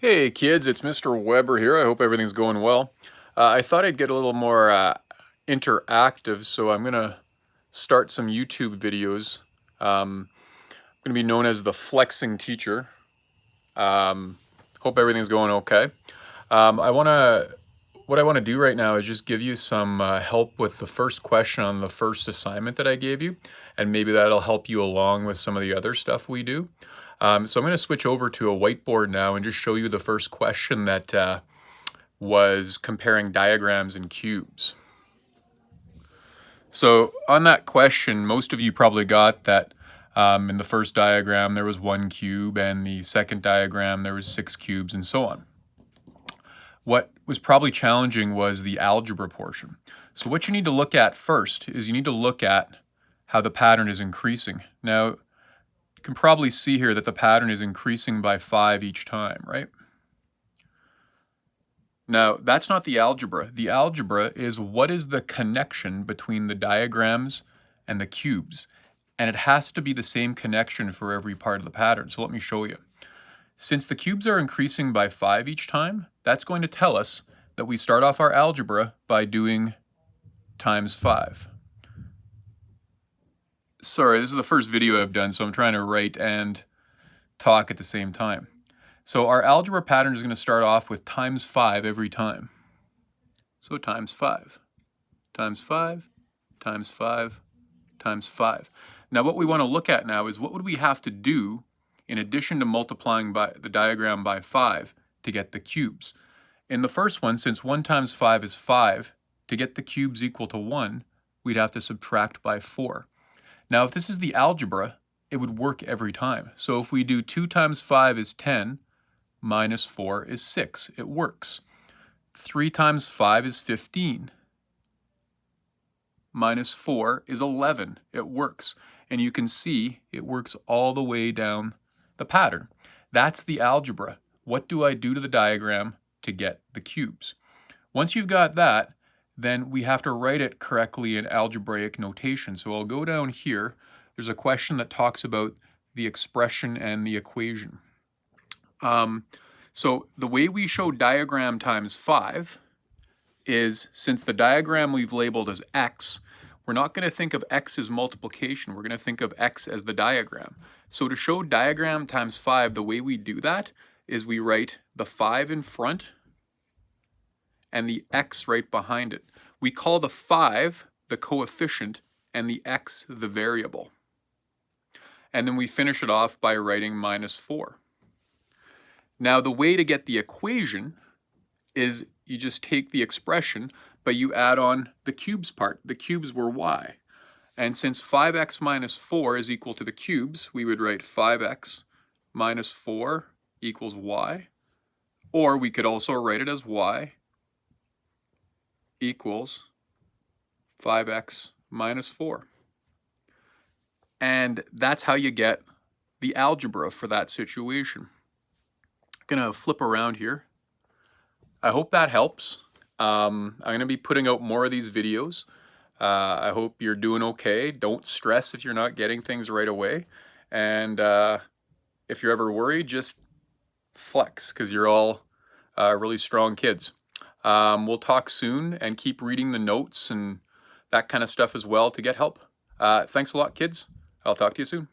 Hey kids, it's Mr. Weber here. I hope everything's going well. I thought I'd get a little more interactive, so I'm going to start some YouTube videos. I'm going to be known as the Flexing Teacher. Hope everything's going okay. What I want to do right now is just give you some help with the first question on the first assignment that I gave you, and maybe that'll help you along with some of the other stuff we do. So I'm going to switch over to a whiteboard now and just show you the first question that was comparing diagrams and cubes. So on that question, most of you probably got that in the first diagram there was 1 cube, and the second diagram there was 6 cubes, and so on. What was probably challenging was the algebra portion. So what you need to look at first is you need to look at how the pattern is increasing. Now, you can probably see here that the pattern is increasing by 5 each time, right? Now, that's not the algebra. The algebra is what is the connection between the diagrams and the cubes. And it has to be the same connection for every part of the pattern. So let me show you. Since the cubes are increasing by 5 each time, that's going to tell us that we start off our algebra by doing times 5. Sorry, this is the first video I've done, so I'm trying to write and talk at the same time. So our algebra pattern is going to start off with times 5 every time. So times 5, times 5, times 5, times 5. Now what we want to look at now is what would we have to do in addition to multiplying by the diagram by 5 to get the cubes. In the first one, since 1 times 5 is 5, to get the cubes equal to 1, we'd have to subtract by 4. Now if this is the algebra, it would work every time. So if we do 2 times 5 is 10, minus 4 is 6. It works. 3 times 5 is 15. Minus 4 is 11. It works. And you can see it works all the way down the pattern. That's the algebra. What do I do to the diagram to get the cubes? Once you've got that, then we have to write it correctly in algebraic notation. So I'll go down here. There's a question that talks about the expression and the equation. So the way we show diagram times 5 is, since the diagram we've labeled as x, we're not going to think of x as multiplication. We're going to think of x as the diagram. So to show diagram times 5, the way we do that is we write the 5 in front and the x right behind it. We call the 5 the coefficient and the x the variable. And then we finish it off by writing minus 4. Now the way to get the equation is you just take the expression, but you add on the cubes part. The cubes were y. And since 5x minus 4 is equal to the cubes, we would write 5x minus 4 equals y. Or we could also write it as y equals 5x minus 4. And that's how you get the algebra for that situation. I'm going to flip around here. I hope that helps. I'm going to be putting out more of these videos. I hope you're doing okay. Don't stress if you're not getting things right away. And if you're ever worried, just flex, because you're all really strong kids. We'll talk soon, and keep reading the notes and that kind of stuff as well to get help. Thanks a lot, kids. I'll talk to you soon.